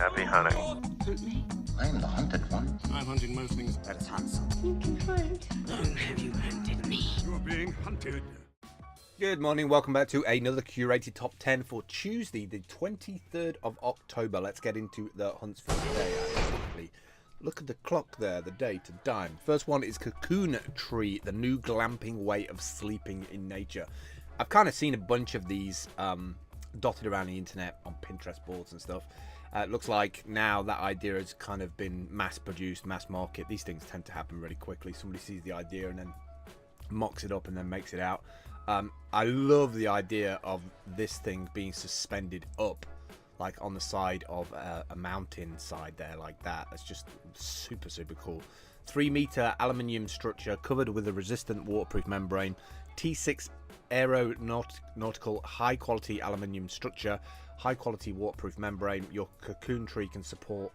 Happy hunting. Hunt me. I am the hunted one. I'm hunting most things. Let's hunt something. You can hunt. Long have you hunted me? You're being hunted. Good morning, welcome back to another curated top 10 for Tuesday, the 23rd of October. Let's get into the hunts for today. Actually, look at the clock there, the date and time. First one is Cocoon Tree, the new glamping way of sleeping in nature. I've kind of seen a bunch of these dotted around the internet on Pinterest boards and stuff. It looks like now that idea has kind of been mass produced, mass market. These things tend to happen really quickly. Somebody sees the idea and then mocks it up and then makes it out. I love the idea of this thing being suspended up, like on the side of a mountain side there, like that. It's just super, super cool. 3-meter aluminium structure covered with a resistant waterproof membrane. T6 aeronautical high quality aluminium structure, high quality waterproof membrane. Your Cocoon Tree can support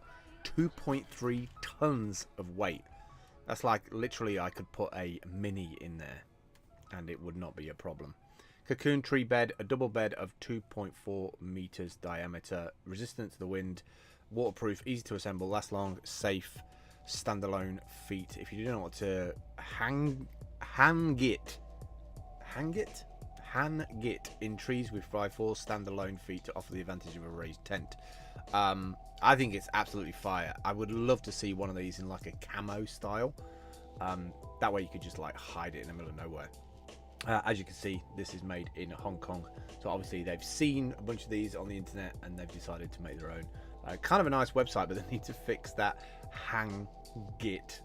2.3 tons of weight. That's like literally I could put a mini in there and it would not be a problem. Cocoon Tree bed, a double bed of 2.4 meters diameter, resistant to the wind, waterproof, easy to assemble, last long, safe, standalone feet. If you don't know what to hang it in trees with 5/4 standalone feet to offer the advantage of a raised tent. I think it's absolutely fire. I would love to see one of these in like a camo style. That way you could just like hide it in the middle of nowhere. As you can see, this is made in Hong Kong, so obviously they've seen a bunch of these on the internet and they've decided to make their own. Kind of a nice website, but they need to fix that hang it.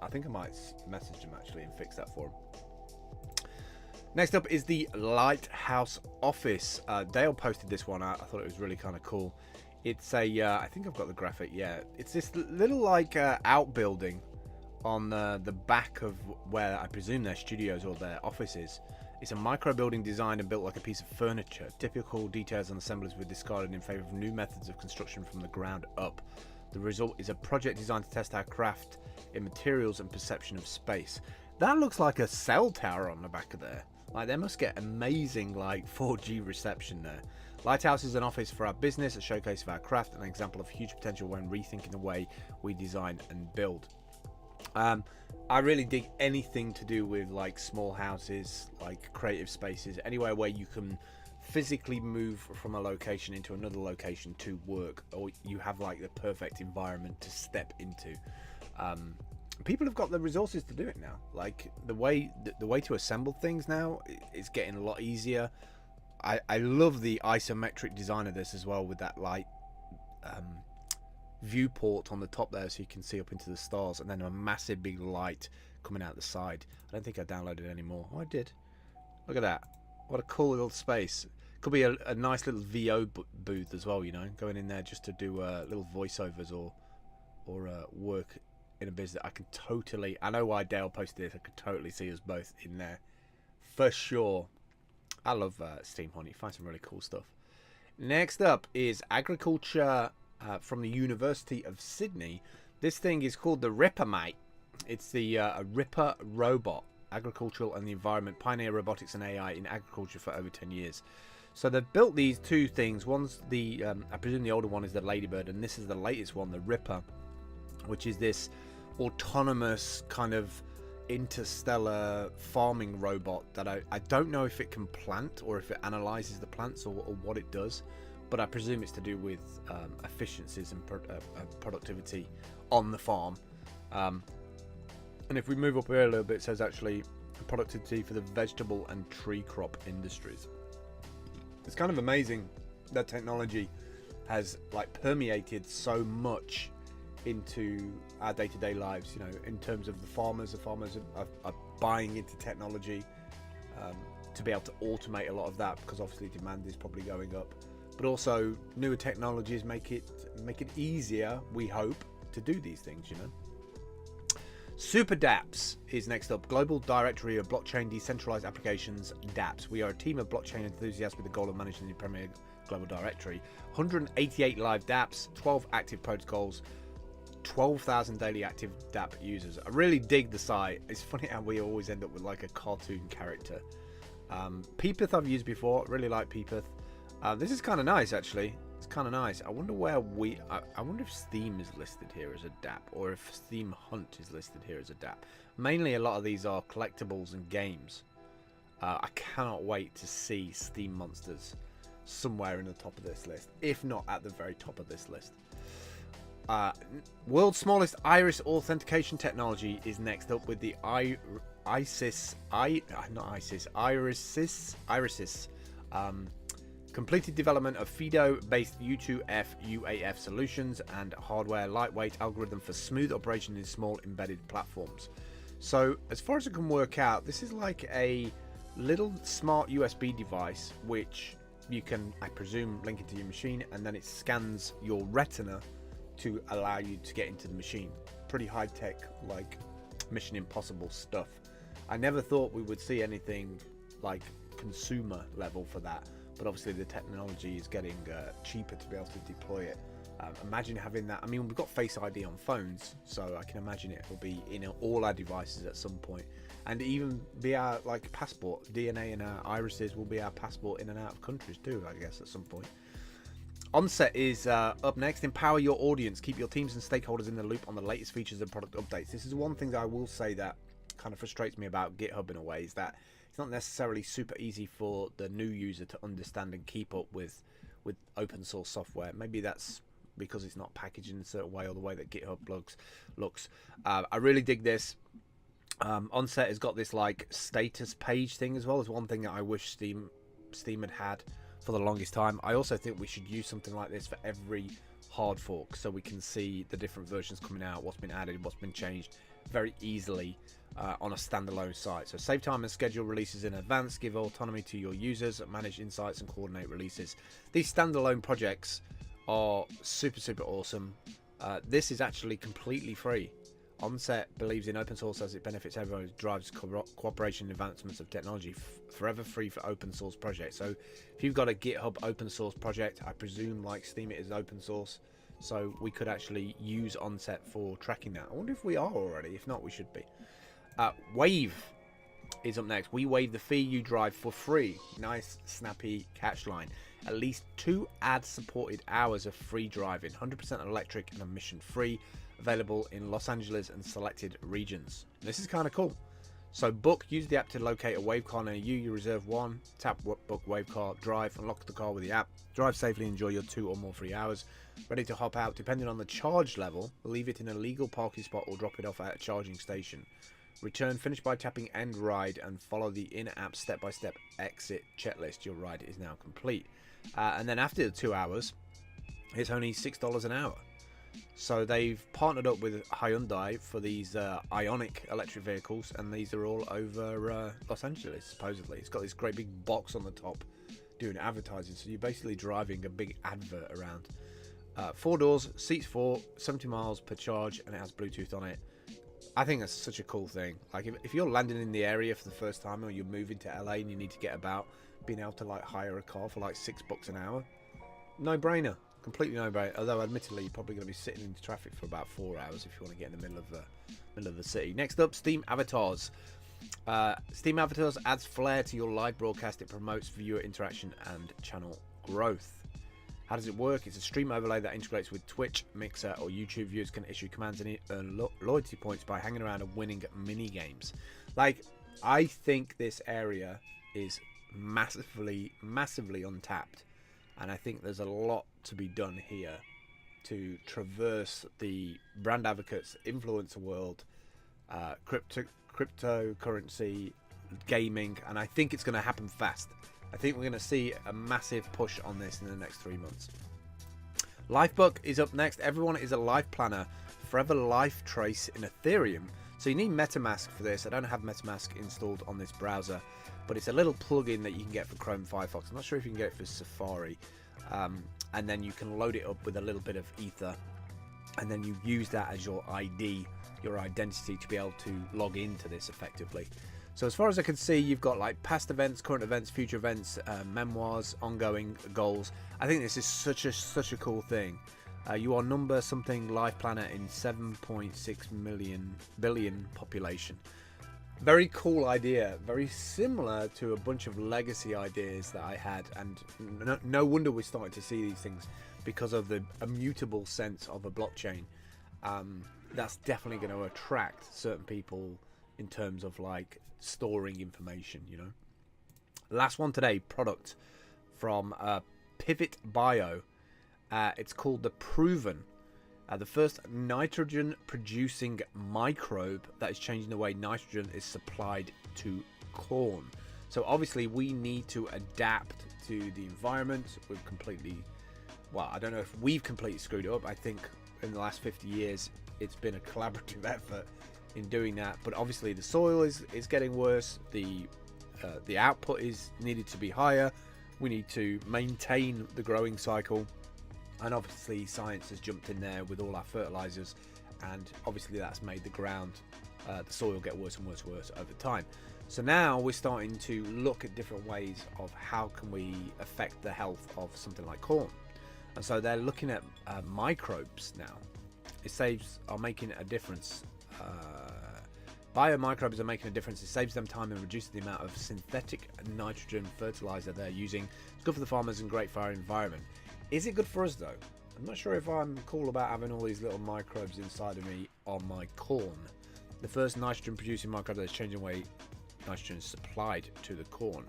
I think I might message them actually and fix that for them. Next up is the Lighthouse Office. Dale posted this one out. I thought it was really kind of cool. It's a I think I've got the graphic. Yeah, it's this little like outbuilding on the back of where I presume their studios or their offices. It's a micro building designed and built like a piece of furniture. Typical details and assemblies were discarded in favor of new methods of construction from the ground up. The result is a project designed to test our craft in materials and perception of space. That looks like a cell tower on the back of there. Like they must get amazing like 4G reception there. Lighthouse is an office for our business, a showcase of our craft, and an example of huge potential when rethinking the way we design and build. I really dig anything to do with like small houses, like creative spaces, anywhere where you can physically move from a location into another location to work, or you have like the perfect environment to step into. People have got the resources to do it now. Like the way to assemble things now is getting a lot easier. I love the isometric design of this as well, with that light viewport on the top there so you can see up into the stars, and then a massive big light coming out the side. I don't think I downloaded it anymore. Oh, I did. Look at that. What a cool little space. Could be a nice little VO booth as well, you know, going in there just to do little voiceovers or work in a business. I can totally, I know why Dale posted this, I could totally see us both in there for sure. I love Steam Hunt. You find some really cool stuff. Next up is agriculture from the University of Sydney. This thing is called the Ripper, mate. It's the Ripper robot, agricultural and the environment, pioneer robotics and AI in agriculture for over 10 years. So they've built these two things. One's the, I presume the older one is the Ladybird, and this is the latest one, the Ripper, which is this autonomous kind of interstellar farming robot that I don't know if it can plant or if it analyzes the plants or what it does. But I presume it's to do with efficiencies and productivity on the farm. And if we move up here a little bit, it says actually productivity for the vegetable and tree crop industries. It's kind of amazing that technology has like permeated so much into our day-to-day lives. You know, in terms of the farmers are buying into technology to be able to automate a lot of that, because obviously demand is probably going up. But also newer technologies make it easier, we hope, to do these things, you know. Super dApps is next up. Global Directory of Blockchain Decentralized Applications, dApps. We are a team of blockchain enthusiasts with the goal of managing the premier global directory. 188 live dApps, 12 active protocols, 12,000 daily active dApp users. I really dig the site. It's funny how we always end up with like a cartoon character. Peepeth I've used before. Really like Peepeth. This is kind of nice actually. It's kind of nice. I wonder where I wonder if Steam is listed here as a DApp, or if Steam Hunt is listed here as a DApp. Mainly, a lot of these are collectibles and games. I cannot wait to see Steam Monsters somewhere in the top of this list, if not at the very top of this list. World's smallest iris authentication technology is next up with the Irisis. Completed development of FIDO-based U2F UAF solutions and hardware lightweight algorithm for smooth operation in small embedded platforms. So, as far as I can work out, this is like a little smart USB device which you can, I presume, link into your machine, and then it scans your retina to allow you to get into the machine. Pretty high-tech, like Mission Impossible stuff. I never thought we would see anything like consumer level for that, but obviously the technology is getting cheaper to be able to deploy it. Imagine having that. I mean, we've got Face ID on phones, so I can imagine it will be in all our devices at some point, and even be our like passport. DNA in our irises will be our passport in and out of countries too, I guess, at some point. Onset is up next. Empower your audience. Keep your teams and stakeholders in the loop on the latest features and product updates. This is one thing that I will say that kind of frustrates me about GitHub in a way, is that it's not necessarily super easy for the new user to understand and keep up with open source software. Maybe that's because it's not packaged in a certain way, or the way that GitHub looks. I really dig this. Onset has got this like status page thing as well. There's one thing that I wish Steam had for the longest time. I also think we should use something like this for every hard fork, so we can see the different versions coming out, what's been added, what's been changed very easily on a standalone site. So save time and schedule releases in advance, give autonomy to your users, manage insights and coordinate releases. These standalone projects are super awesome. This is actually completely free. Onset believes in open source as it benefits everyone, who drives cooperation and advancements of technology. Forever free for open source projects. So if you've got a GitHub open source project, I presume like Steam it is open source, so we could actually use Onset for tracking that. I wonder if we are already. If not, we should be. Wave is up next. We waive the fee, you drive for free. Nice snappy catch line. At least 2 ad supported hours of free driving, 100% electric and emission free, available in Los Angeles and selected regions. This is kind of cool. So book, use the app to locate a wave car near you. You reserve one, tap book wave car, drive, unlock the car with the app, drive safely, enjoy your 2 or more free hours. Ready to hop out. Depending on the charge level, leave it in a legal parking spot or drop it off at a charging station. Return, finish by tapping end ride and follow the in-app step-by-step exit checklist. Your ride is now complete. And then after the 2 hours, it's only $6 an hour. So they've partnered up with Hyundai for these Ionic electric vehicles, and these are all over Los Angeles, supposedly. It's got this great big box on the top doing advertising, so you're basically driving a big advert around. 4 doors, seats 4, 70 miles per charge, and it has Bluetooth on it. I think that's such a cool thing. Like if you're landing in the area for the first time, or you're moving to LA and you need to get about, being able to like hire a car for like $6 an hour, no brainer. Completely no brainer. Although admittedly you're probably going to be sitting in traffic for about 4 hours if you want to get in the middle of the city. Next up, Steam Avatars. Steam Avatars adds flair to your live broadcast. It promotes viewer interaction and channel growth. How does it work? It's a stream overlay that integrates with Twitch, Mixer, or YouTube. Viewers can issue commands and earn loyalty points by hanging around and winning mini games. Like, I think this area is massively untapped, and I think there's a lot to be done here to traverse the brand advocates, influencer world, cryptocurrency, gaming, and I think it's going to happen fast. I think we're going to see a massive push on this in the next 3 months. Lifebook is up next. Everyone is a life planner. Forever life trace in Ethereum. So you need MetaMask for this. I don't have MetaMask installed on this browser, but it's a little plugin that you can get for Chrome, Firefox. I'm not sure if you can get it for Safari. And then you can load it up with a little bit of Ether, and then you use that as your ID, your identity, to be able to log into this effectively. So as far as I can see, you've got like past events, current events, future events, memoirs, ongoing goals. I think this is such a cool thing. You are number something life planner in 7.6 billion population. Very cool idea. Very similar to a bunch of legacy ideas that I had, and no wonder we're starting to see these things because of the immutable sense of a blockchain, that's definitely going to attract certain people in terms of like storing information, you know. Last one today, product from Pivot Bio. It's called the Proven, the first nitrogen producing microbe that is changing the way nitrogen is supplied to corn. So obviously we need to adapt to the environment. We've completely, well, I don't know if we've completely screwed it up. I think in the last 50 years it's been a collaborative effort in doing that, but obviously the soil is getting worse. The output is needed to be higher. We need to maintain the growing cycle, and obviously science has jumped in there with all our fertilizers, and obviously that's made the ground, the soil get worse and worse and worse over time. So now we're starting to look at different ways of how can we affect the health of something like corn, and so they're looking at microbes now. Are making a difference. Biomicrobes are making a difference. It saves them time and reduces the amount of synthetic nitrogen fertilizer they're using. It's good for the farmers and great for our environment. Is it good for us though? I'm not sure if I'm cool about having all these little microbes inside of me on my corn. The first nitrogen producing microbe that's changing the way nitrogen is supplied to the corn.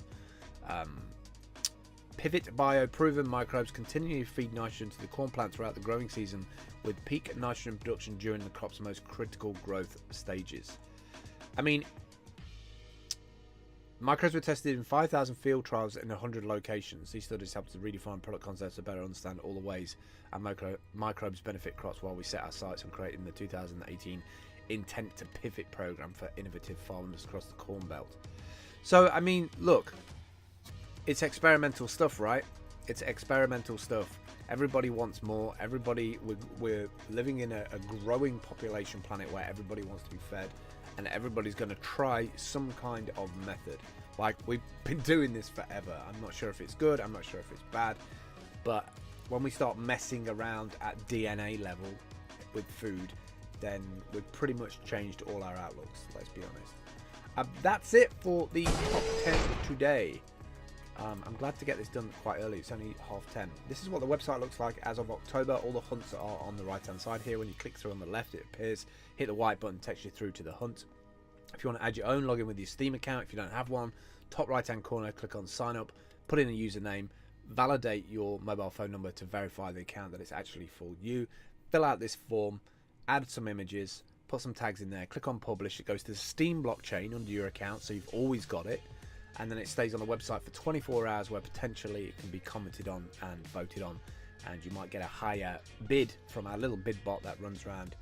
Pivot Bio Proven microbes continually feed nitrogen to the corn plant throughout the growing season, with peak nitrogen production during the crop's most critical growth stages. I mean, microbes were tested in 5,000 field trials in 100 locations. These studies helped to redefine product concepts to better understand all the ways our microbes benefit crops, while we set our sights on creating the 2018 Intent to Pivot program for innovative farmers across the Corn Belt. So, I mean, look, it's experimental stuff, right? It's experimental stuff. Everybody wants more. We're living in a growing population planet where everybody wants to be fed, and everybody's going to try some kind of method. Like, we've been doing this forever. I'm not sure if it's good, I'm not sure if it's bad, but when we start messing around at DNA level with food, then we've pretty much changed all our outlooks, let's be honest. That's it for the top 10 today. I'm glad to get this done quite early. It's only 10:30. This is what the website looks like as of October. All the hunts are on the right hand side here. When you click through on the left, it appears. Hit the white button, takes you through to the hunt. If you want to add your own, log in with your Steam account. If you don't have one, top right hand corner, click on sign up, put in a username, validate your mobile phone number to verify the account that it's actually for you. Fill out this form, add some images, put some tags in there, click on publish. It goes to the Steam blockchain under your account, so you've always got it. And then it stays on the website for 24 hours, where potentially it can be commented on and voted on, and you might get a higher bid from our little bid bot that runs around.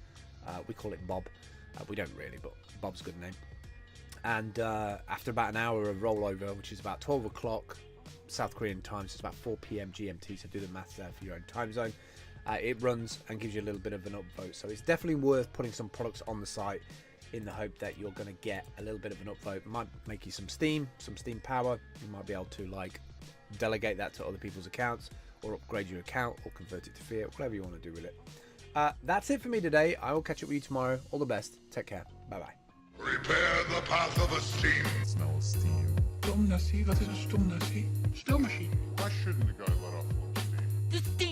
We call it Bob. We don't really, but Bob's a good name. And after about an hour of rollover, which is about 12 o'clock South Korean time, so it's about 4 p.m. GMT, so do the maths there for your own time zone. It runs and gives you a little bit of an upvote. So it's definitely worth putting some products on the site in the hope that you're going to get a little bit of an upvote. Might make you some steam power. You might be able to like delegate that to other people's accounts, or upgrade your account, or convert it to fiat, whatever you want to do with it. That's it for me today. I will catch up with you tomorrow. All the best. Take care. Bye bye. Prepare the path of a steam. Smell of steam. Stomnassi, wat is een stomnassi? Stoommachine. Why shouldn't the guy let off a little steam? The steam